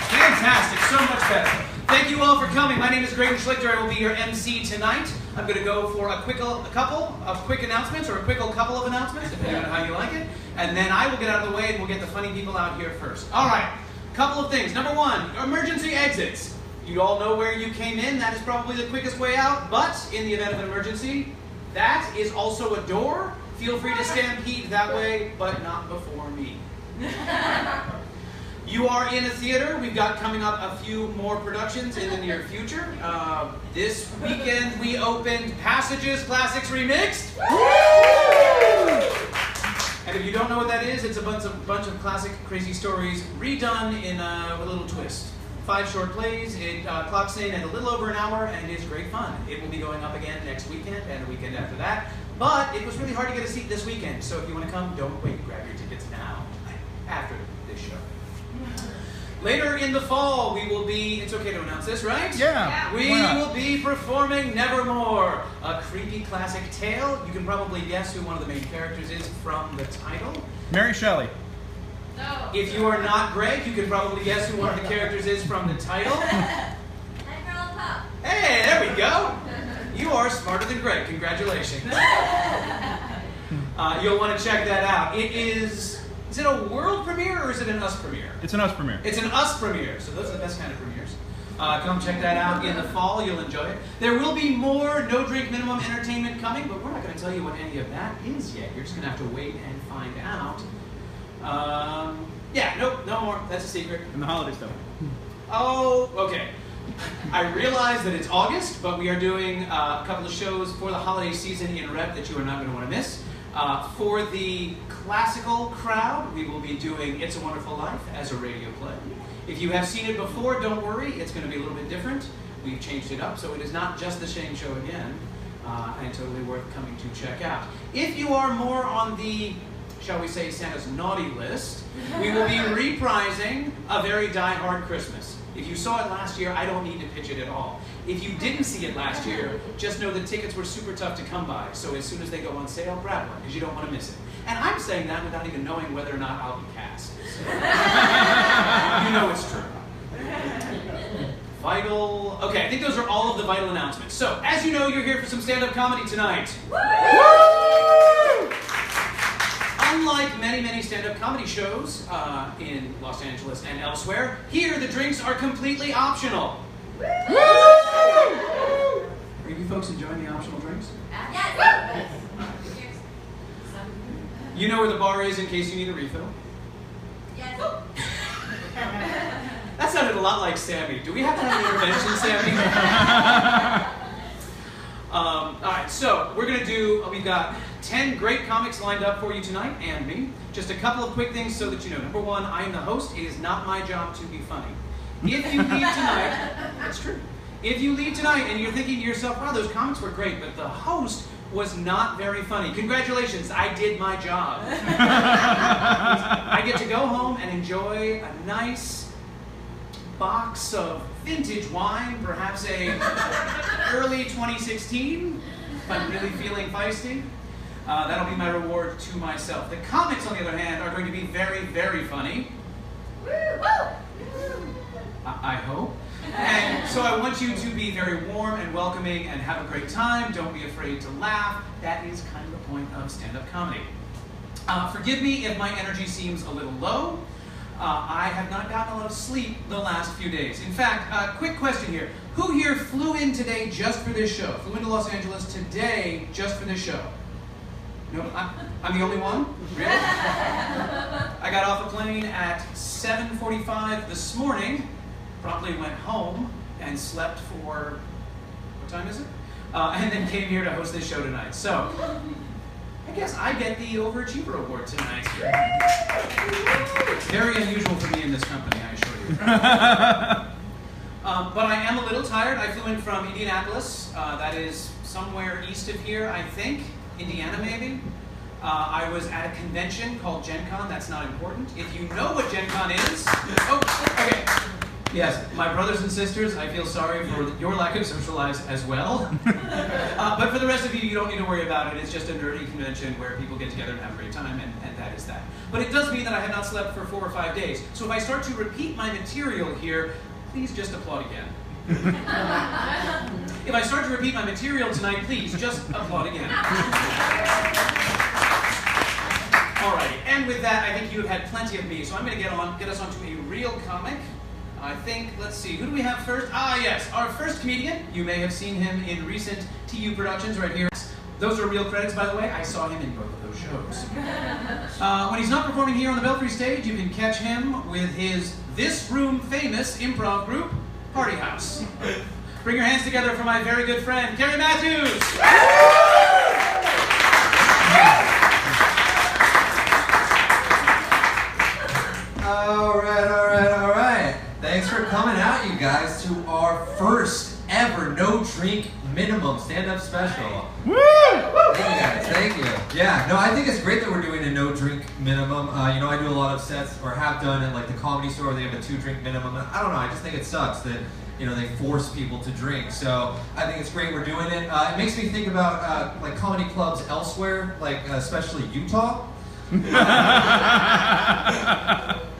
Fantastic, so much better. Thank you all for coming. My name is Greg Schlichter. I will be your MC tonight. I'm going to go for a couple of quick announcements, or a couple of announcements, depending on how you like it. And then I will get out of the way and we'll get the funny people out here first. All right, couple of things. Number one, emergency exits. You all know where you came in. That is probably the quickest way out. But in the event of an emergency, that is also a door. Feel free to stampede that way, but not before me. You are in a theater. We've got coming up a few more productions in the near future. This weekend we opened Passages Classics Remixed. And if you don't know what that is, it's a bunch of classic crazy stories redone in a little twist. 5 short plays. It clocks in at a little over an hour and is great fun. It will be going up again next weekend and the weekend after that. But it was really hard to get a seat this weekend, so if you want to come, don't wait. Grab your tickets now, after this show. Later in the fall, we will be, it's okay to announce this, right? Yeah. We will be performing Nevermore, a creepy classic tale. You can probably guess who one of the main characters is from the title. Mary Shelley. No. If you are not Greg, you can probably guess who one of the characters is from the title. That girl on top. Hey, there we go. You are smarter than Greg. Congratulations. You'll want to check that out. Is it a world premiere or is it an us premiere? It's an us premiere. It's an us premiere, so those are the best kind of premieres. Come check that out in the fall. You'll enjoy it. There will be more no drink minimum entertainment coming, but we're not going to tell you what any of that is yet. You're just going to have to wait and find out. Yeah, nope, no more. That's a secret. And the holiday stuff. Oh, okay. I realize that it's August, but we are doing a couple of shows for the holiday season in rep that you are not going to want to miss. For the classical crowd, we will be doing It's a Wonderful Life as a radio play. If you have seen it before, don't worry, it's going to be a little bit different. We've changed it up, so it is not just the same show again, and totally worth coming to check out. If you are more on the, shall we say, Santa's naughty list, we will be reprising A Very Die-Hard Christmas. If you saw it last year, I don't need to pitch it at all. If you didn't see it last year, just know the tickets were super tough to come by, so as soon as they go on sale, grab one, because you don't want to miss it. And I'm saying that without even knowing whether or not I'll be cast. So, you know it's true. Vital, okay, I think those are all of the vital announcements. So, as you know, you're here for some stand-up comedy tonight. Woo! Unlike many stand-up comedy shows in Los Angeles and elsewhere, here the drinks are completely optional. Are you folks enjoying the optional drinks? Yes. You know where the bar is in case you need a refill? Yes. That sounded a lot like Sammy. Do we have to have an intervention, Sammy? All right, so we're going to do, we've got 10 great comics lined up for you tonight, and me. Just a couple of quick things so that you know. Number one, I am the host. It is not my job to be funny. If you leave tonight, that's true. If you leave tonight and you're thinking to yourself, wow, those comics were great, but the host was not very funny. Congratulations, I did my job. I get to go home and enjoy a nice box of vintage wine, perhaps a early 2016, if I'm really feeling feisty. That'll be my reward to myself. The comics, on the other hand, are going to be very funny. I hope. And so I want you to be very warm and welcoming and have a great time. Don't be afraid to laugh. That is kind of the point of stand-up comedy. Forgive me if my energy seems a little low. I have not gotten a lot of sleep the last few days. In fact, quick question here. Who here flew in today just for this show? Flew into Los Angeles today just for this show? No, I'm the only one? Really? I got off a plane at 7:45 this morning, promptly went home and slept for, what time is it? And then came here to host this show tonight. So, I guess I get the Overachiever Award tonight. It's very unusual for me in this company, I assure you. But I am a little tired. I flew in from Indianapolis. That is somewhere east of here, I think. Indiana, maybe. I was at a convention called Gen Con. That's not important. If you know what Gen Con is... Oh, okay. Yes, my brothers and sisters, I feel sorry for your lack of social lives as well. But for the rest of you, you don't need to worry about it. It's just a nerdy convention where people get together and have a great time, and that is recognize that. But it does mean that I have not slept for 4 or 5 days. So if I start to repeat my material here, please just applaud again. If I start to repeat my material tonight, please just applaud again. Alrighty, and with that, I think you have had plenty of me, so I'm going to get us onto a real comic. I think, let's see, who do we have first? Ah, yes, our first comedian. You may have seen him in recent TU productions right here. Those are real credits, by the way. I saw him in both of those shows. When he's not performing here on the Belfry stage, you can catch him with his This Room famous improv group, Party House. Bring your hands together for my very good friend, Carey Matthews! All right. Thanks for coming out, you guys, to our first ever no drink minimum stand-up special. Woo! Thank you guys, thank you. Yeah, no, I think it's great that we're doing a no drink minimum. I do a lot of sets, or have done at like the Comedy Store. They have a 2 drink minimum. And I don't know, I just think it sucks that they force people to drink. So I think it's great we're doing it. It makes me think about like comedy clubs elsewhere, like especially Utah.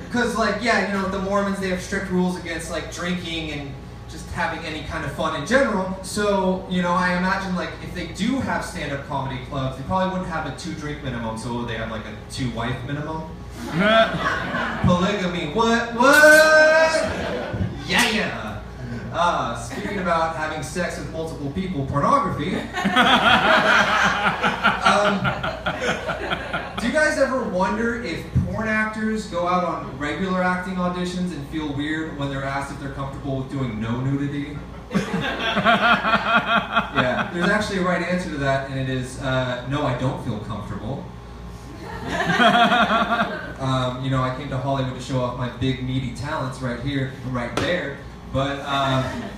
Because the Mormons, they have strict rules against like drinking and just having any kind of fun in general. So, I imagine like if they do have stand-up comedy clubs, they probably wouldn't have a 2 drink minimum, so they have like a 2 wife minimum. Polygamy, what? Yeah. Speaking about having sex with multiple people, pornography. Do you guys ever wonder if porn actors go out on regular acting auditions and feel weird when they're asked if they're comfortable with doing no nudity? Yeah, there's actually a right answer to that, and it is, no, I don't feel comfortable. I came to Hollywood to show off my big, meaty talents right here, right there. But,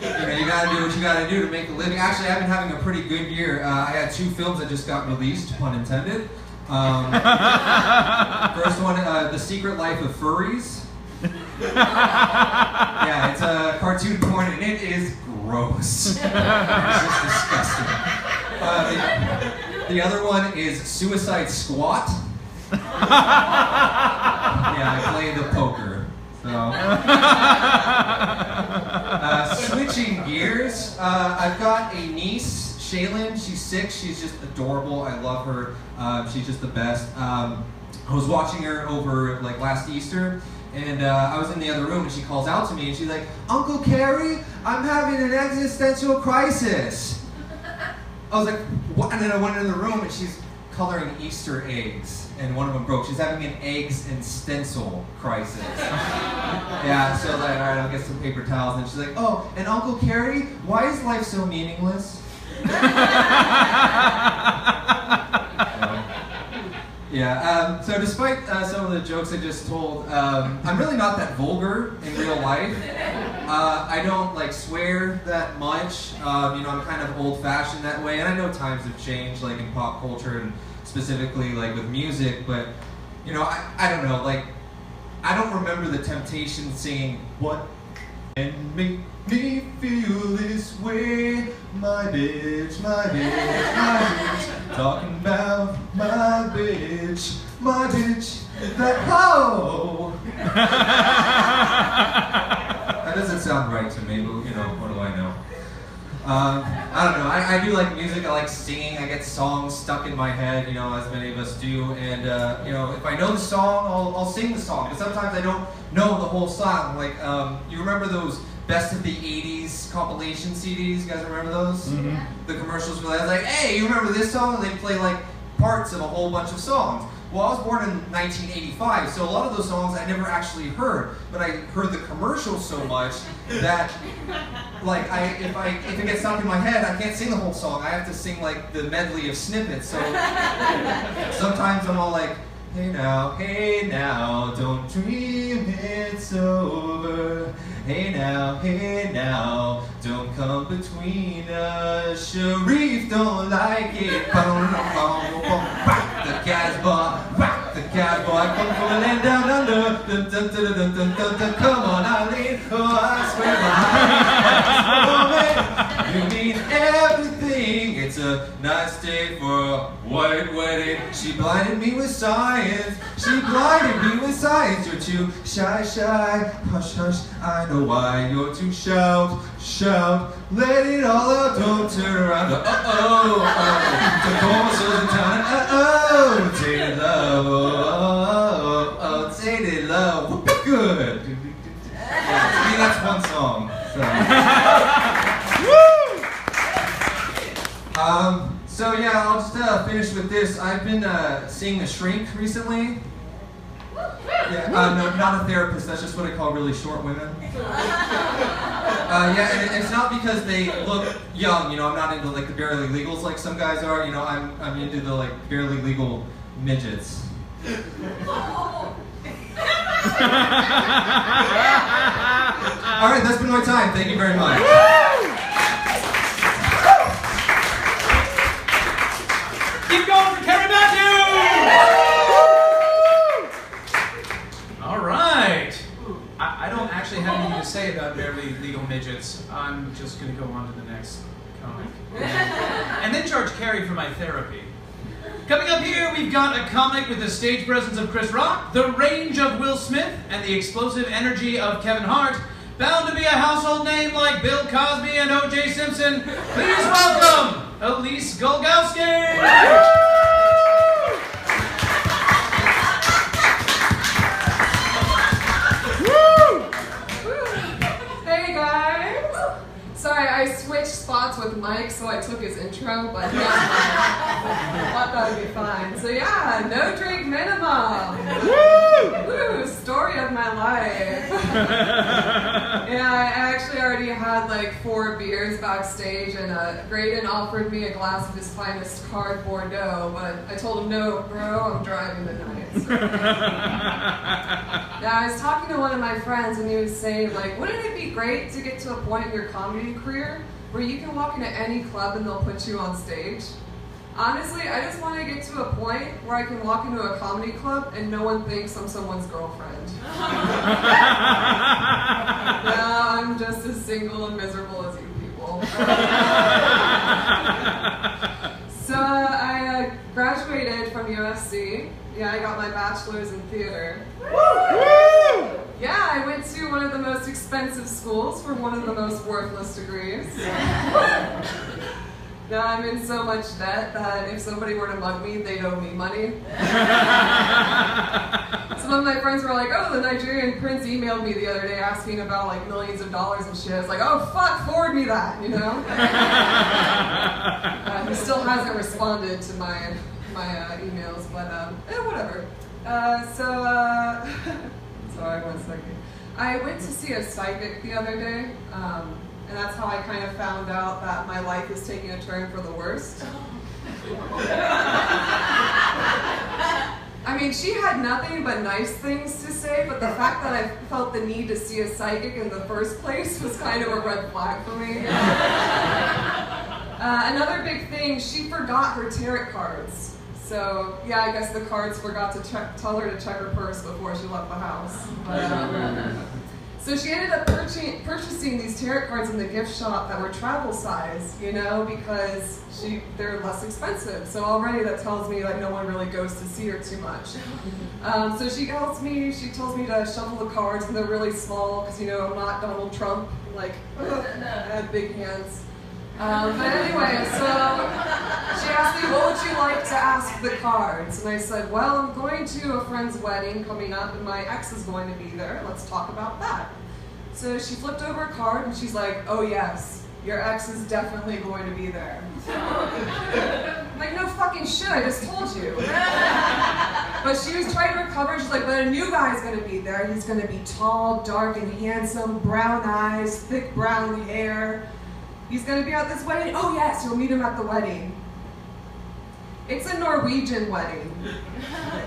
you gotta do what you gotta do to make a living. Actually, I've been having a pretty good year. I had 2 films that just got released, pun intended. First one, The Secret Life of Furries. Yeah, it's a cartoon porn, and it is gross. It's just disgusting. The other one is Suicide Squat. Yeah, I play the poker. So, switching gears, I've got a niece, Shaylin. She's 6. She's just adorable. I love her. She's just the best. I was watching her over like last Easter, and I was in the other room, and she calls out to me, and she's like, "Uncle Carey, I'm having an existential crisis." I was like, "What?" And then I went into the room, and she's coloring Easter eggs, and one of them broke. She's having an eggs and stencil crisis. Yeah, so I was like, all right, I'll get some paper towels. And she's like, "Oh, and Uncle Carey, why is life so meaningless?" So despite some of the jokes I just told, I'm really not that vulgar in real life. I don't like swear that much. I'm kind of old-fashioned that way, and I know times have changed, like in pop culture and specifically like with music. But I don't know. Like, I don't remember the Temptations singing "What and make me feel this way, my bitch, my bitch, my bitch." Talking about my bitch, that hoe. That doesn't sound right to me, but what do I know? I don't know. I do like music. I like singing. I get songs stuck in my head, as many of us do. And if I know the song, I'll sing the song. But sometimes I don't know the whole song. Like, you remember those Best of the 80s compilation CDs? You guys remember those? Mm-hmm. The commercials were like, "Hey, you remember this song?" And they play like parts of a whole bunch of songs. Well, I was born in 1985, so a lot of those songs I never actually heard, but I heard the commercials so much that, like, if it gets stuck in my head, I can't sing the whole song. I have to sing like the medley of snippets. So sometimes I'm all like, hey now, don't dream it's over. Hey now, don't come between us. Sharif don't like it. Rock the Casbah, I come from the land down under. Come on, Eileen, oh I swear my heart. You mean everything. It's a nice day for a white wedding. She blinded me with science. She blinded me with science. You're too shy, hush, hush. I know why you're too shout. Let it all out, don't turn around. To call souls in town. Tainted love. Tainted love. Whoopee good. To me, that's one song. So. So yeah, I'll just finish with this. I've been seeing a shrink recently. Yeah, no, not a therapist. That's just what I call really short women. Yeah, and it's not because they look young. You know, I'm not into like the barely legals like some guys are. You know, I'm into the like barely legal midgets. All right, that's been my time. Thank you very much. Keep going for Carey Matthews! All right. I don't actually have anything to say about barely legal midgets. I'm just going to go on to the next comic. And then charge Carey for my therapy. Coming up here, we've got a comic with the stage presence of Chris Rock, the range of Will Smith, and the explosive energy of Kevin Hart. Bound to be a household name like Bill Cosby and O.J. Simpson. Please welcome Elise Golgowski! Hey guys! Sorry, I switched spots with Mike, so I took his intro, but yeah, I thought that would be fine. So yeah, no drink minimum! Woo! Story of my life. Yeah, I actually already had like 4 beers backstage, and Graydon offered me a glass of his finest card Bordeaux, but I told him, no, bro, I'm driving tonight. So. Yeah, I was talking to one of my friends, and he was saying, like, wouldn't it be great to get to a point in your comedy career where you can walk into any club and they'll put you on stage? Honestly, I just want to get to a point where I can walk into a comedy club and no one thinks I'm someone's girlfriend. Yeah, I'm just as single and miserable as you people. So I graduated from USC. Yeah, I got my bachelor's in theater. Yeah, I went to one of the most expensive schools for one of the most worthless degrees. Now I'm in so much debt that if somebody were to mug me, they'd owe me money. Some of my friends were like, oh, the Nigerian prince emailed me the other day asking about like millions of dollars and shit. I was like, oh fuck, forward me that, you know? He still hasn't responded to my emails, but whatever. Sorry, 1 second. I went to see a psychic the other day. And that's how I kind of found out that my life is taking a turn for the worst. I mean, she had nothing but nice things to say, but the fact that I felt the need to see a psychic in the first place was kind of a red flag for me. Another big thing, she forgot her tarot cards. So, yeah, I guess the cards forgot to tell her to check her purse before she left the house. But, so she ended up purchasing these tarot cards in the gift shop that were travel size, you know, because they're less expensive. So already that tells me like no one really goes to see her too much. So she tells me to shuffle the cards, and they're really small because, you know, I'm not Donald Trump, like, I have big hands. But anyway, so she asked me, what would you like to ask the cards? And I said, well, I'm going to a friend's wedding coming up, and my ex is going to be there. Let's talk about that. So she flipped over a card, and she's like, oh yes, your ex is definitely going to be there. I'm like, no fucking shit, I just told you. But she was trying to recover. She's like, but a new guy's going to be there. He's going to be tall, dark, and handsome, brown eyes, thick brown hair. He's going to be at this wedding? Oh yes, you'll meet him at the wedding. It's a Norwegian wedding.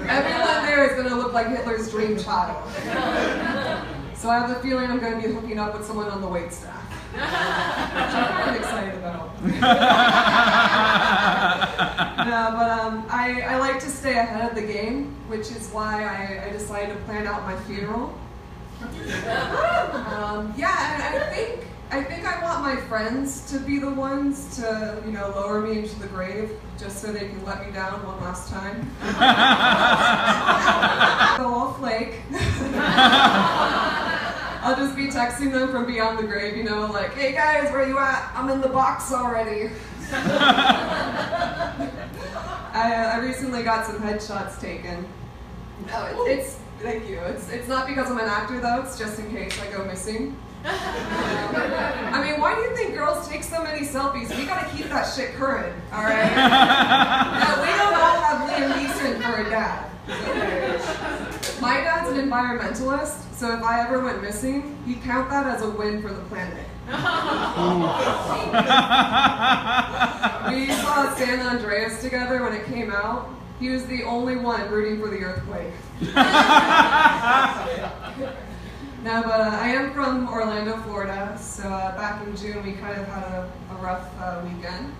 Everyone there is going to look like Hitler's dream child. So I have a feeling I'm going to be hooking up with someone on the waitstaff. Which I'm kind of excited about. No, but I like to stay ahead of the game, which is why I decided to plan out my funeral. Yeah, and I think I think I want my friends to be the ones to, lower me into the grave, just so they can let me down one last time. They'll all flake. I'll just be texting them from beyond the grave, like, hey guys, where you at? I'm in the box already. I recently got some headshots taken. Thank you. It's not because I'm an actor though, it's just in case I go missing. I mean, why do you think girls take so many selfies? We gotta keep that shit current, alright? No, we don't all have Liam Neeson for a dad. Okay. My dad's an environmentalist, so if I ever went missing, he'd count that as a win for the planet. We saw San Andreas together when it came out. He was the only one rooting for the earthquake. No, but I am from Orlando, Florida, so back in June we kind of had a rough weekend.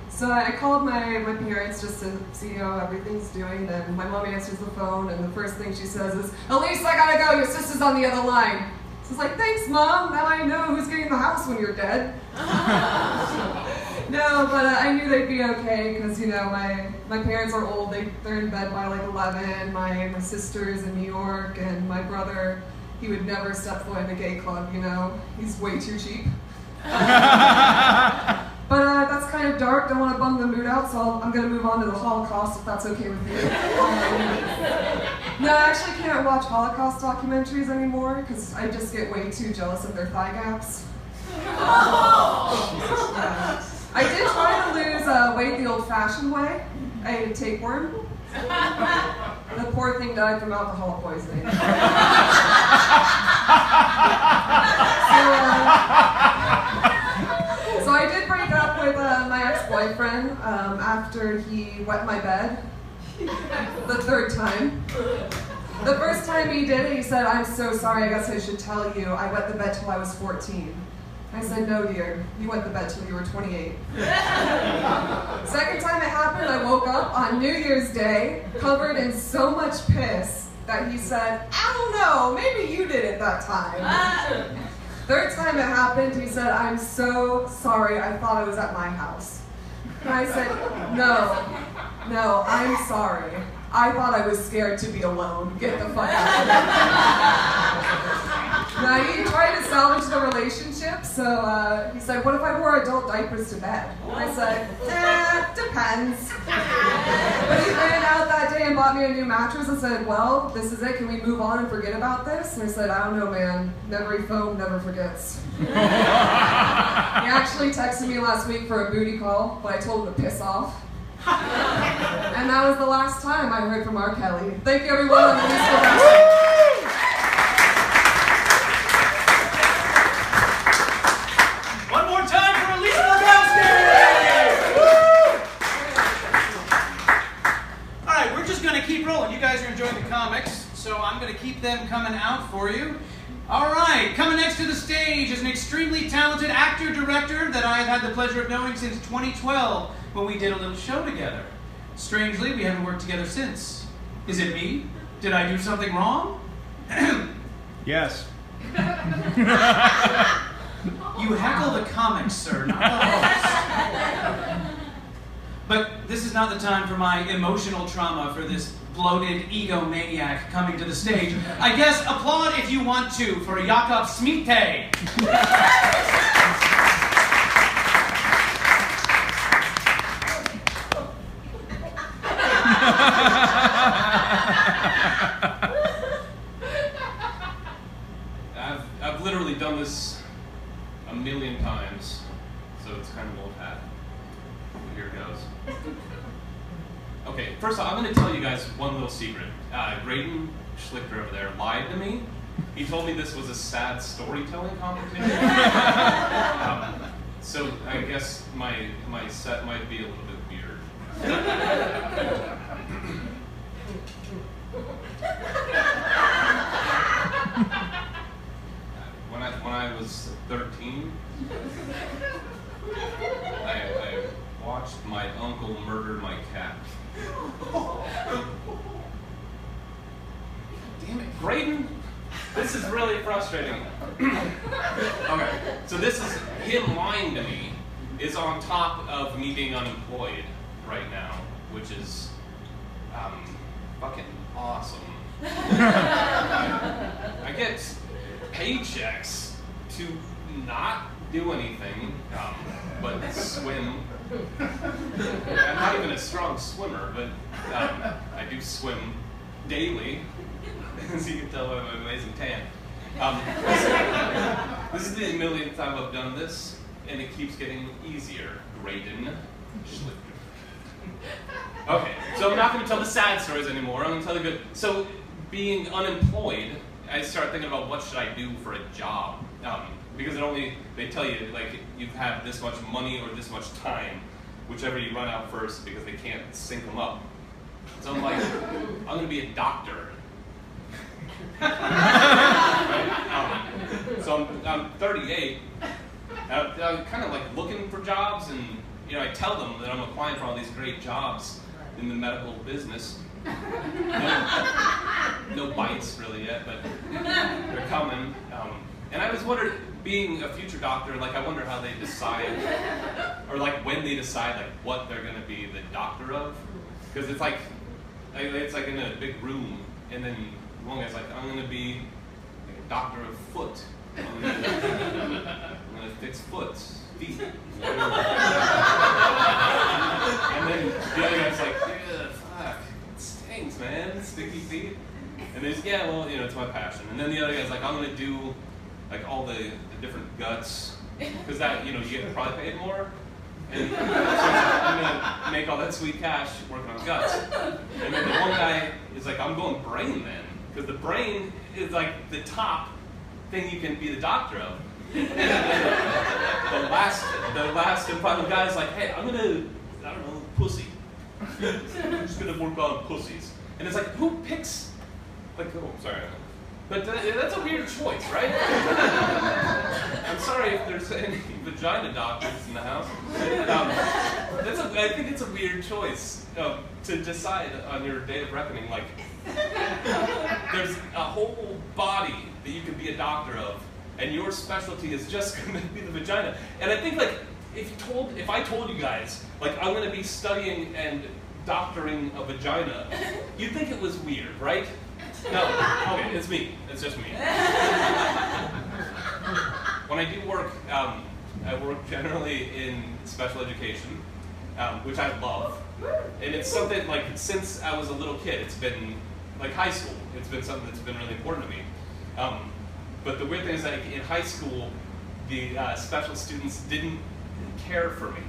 So I called my parents just to see how everything's doing, and my mom answers the phone, and the first thing she says is, Elise, I gotta go, your sister's on the other line. So I was like, thanks, Mom, now I know who's getting the house when you're dead. No, but I knew they'd be okay, because, my parents are old, they're in bed by like 11, my sister's in New York, and my brother, he would never step foot in a gay club, he's way too cheap. But that's kind of dark, don't want to bum the mood out, so I'm going to move on to the Holocaust, if that's okay with you. No, I actually can't watch Holocaust documentaries anymore, because I just get way too jealous of their thigh gaps. Yeah. I did try to lose weight the old-fashioned way. I ate a tapeworm. The poor thing died from alcohol poisoning. So I did break up with my ex-boyfriend after he wet my bed the third time. The first time he did it, he said, I'm so sorry, I guess I should tell you, I wet the bed till I was 14. I said, no dear, you wet the bed till you were 28. Second time it happened, I woke up on New Year's Day, covered in so much piss, that he said, I don't know, maybe you did it that time. Third time it happened, he said, I'm so sorry, I thought I was at my house. And I said, no, I'm sorry. I thought I was scared to be alone. Get the fuck out of here. Now, he tried to salvage the relationship, so he said, what if I wore adult diapers to bed? And I said, depends. But he ran out that day and bought me a new mattress and said, well, this is it, can we move on and forget about this? And I said, I don't know, man. Memory foam never forgets. He actually texted me last week for a booty call, but I told him to piss off. And that was the last time I heard from R. Kelly. Thank you, everyone. I'm Elise Golgowski. One more time for Elise Golgowski! All right, we're just going to keep rolling. You guys are enjoying the comics, so I'm going to keep them coming out for you. All right, coming next to the stage is an extremely talented actor-director that I have had the pleasure of knowing since 2012. When we did a little show together. Strangely, we haven't worked together since. Is it me? Did I do something wrong? Yes. You heckle the comics, sir, not the host. But this is not the time for my emotional trauma for this bloated egomaniac coming to the stage. I guess applaud if you want to for Jakob Smite. I've literally done this a million times, so it's kind of old hat. Here it goes. Okay, first off, I'm going to tell you guys one little secret. Graydon Schlichter over there lied to me. He told me this was a sad storytelling competition. So I guess my set might be a little bit weird. When I was 13, I watched my uncle murder my cat. Damn it, Graydon, This is really frustrating. Okay, so this is him lying to me is on top of me being unemployed right now, which is fucking awesome. I get paychecks to not do anything but swim. I'm not even a strong swimmer, but I do swim daily, as you can tell by my amazing tan. This is the millionth time I've done this, and it keeps getting easier. Graydon. Okay, so I'm not going to tell the sad stories anymore. I'm going to tell the good. So, being unemployed, I start thinking about what should I do for a job, because they tell you like you have this much money or this much time, whichever you run out first, because they can't sync them up. So I'm like, I'm going to be a doctor. Right? So I'm 38. I'm kind of like looking for jobs, and I tell them that I'm applying for all these great jobs in the medical business. No bites really yet, but they're coming. And I was wondering, being a future doctor, like I wonder how they decide, or like when they decide like what they're going to be the doctor of, because it's like in a big room, and then one guy's like, I'm going to be like a doctor of foot. I'm going to fix feet. And then the other guy's like, yeah, fuck, it stinks, man, sticky feet. And there's, yeah, well, it's my passion. And then the other guy's like, I'm going to do like all the different guts, because that, you get probably paid more. And so I'm going to make all that sweet cash working on guts. And then the one guy is like, I'm going brain then, because the brain is like the top thing you can be the doctor of. And the last and final guy is like, hey, I'm gonna, I don't know, pussy. I'm just gonna work on pussies. And it's like, who picks, like, oh, sorry. But that's a weird choice, right? I'm sorry if there's any vagina doctors in the house. I think it's a weird choice to decide on your day of reckoning. Like, there's a whole body that you could be a doctor of, and your specialty is just going to be the vagina. And I think, like, if I told you guys, like, I'm going to be studying and doctoring a vagina, you'd think it was weird, right? No, okay, it's me. It's just me. When I do work, I work generally in special education, which I love. And it's something, like, since I was a little kid, it's been, like, high school. It's been something that's been really important to me. But the weird thing is that in high school, the special students didn't care for me.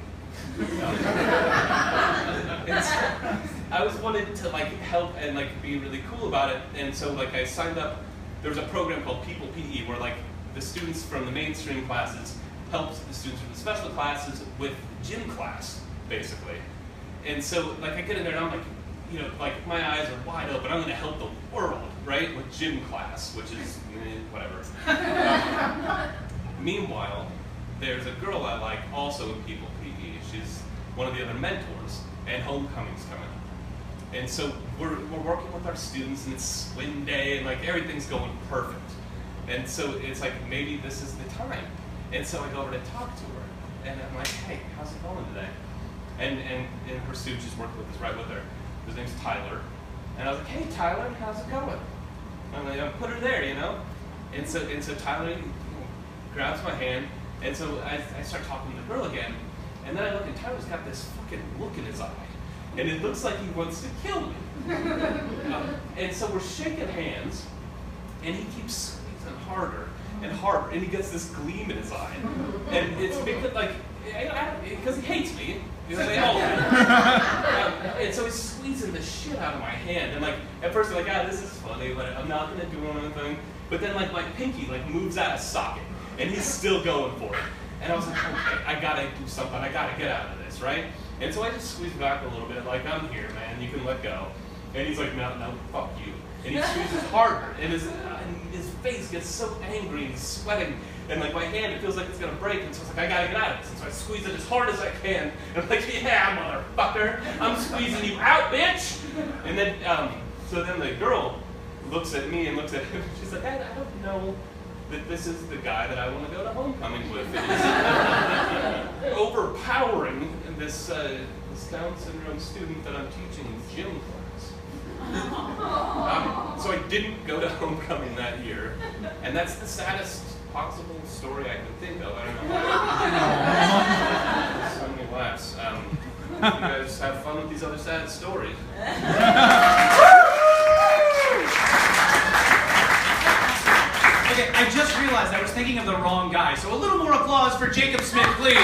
I was wanted to like help and like be really cool about it, and so like I signed up. There was a program called People PE where like the students from the mainstream classes helped the students from the special classes with gym class, basically. And so like I get in there and I'm like, like my eyes are wide open. I'm going to help the world, right, with gym class, which is whatever. Meanwhile, there's a girl I like also in People PE. She's one of the other mentors, and homecoming's coming. And so we're working with our students, and it's swim day, and like everything's going perfect. And so it's like, maybe this is the time. And so I go over to talk to her, and I'm like, hey, how's it going today? And her student she's working with is right with her. His name's Tyler. And I was like, hey, Tyler, how's it going? And I'm like, put her there, And so Tyler grabs my hand, and so I start talking to the girl again, and then I look, and Tyler's got this fucking look in his eye, and it looks like he wants to kill me. And so we're shaking hands, and he keeps squeezing harder and harder, and he gets this gleam in his eye, and it's because because he hates me. Because they all do. And so he's squeezing the shit out of my hand, and like at first I'm like, this is funny, but I'm not gonna do anything. But then like my pinky like moves out of socket, and he's still going for it. And I was like, okay, I gotta do something. I gotta get out of this, right? And so I just squeeze back a little bit, like, I'm here, man. You can let go. And he's like, no, fuck you. And he squeezes harder, and his face gets so angry, and he's sweating. And like my hand, it feels like it's gonna break, and so it's like, I gotta get out of this. And so I squeeze it as hard as I can. And I'm like, yeah, motherfucker, I'm squeezing you out, bitch! And then, so then the girl looks at me and looks at him. She's like, I don't know that this is the guy that I want to go to homecoming with. It's overpowering this Down syndrome student that I'm teaching gym class. So I didn't go to homecoming that year, and that's the saddest possible story I can think of. I don't know why. So many laughs. You guys have fun with these other sad stories. Okay, I just realized I was thinking of the wrong guy, so a little more applause for Jacob Smith, please.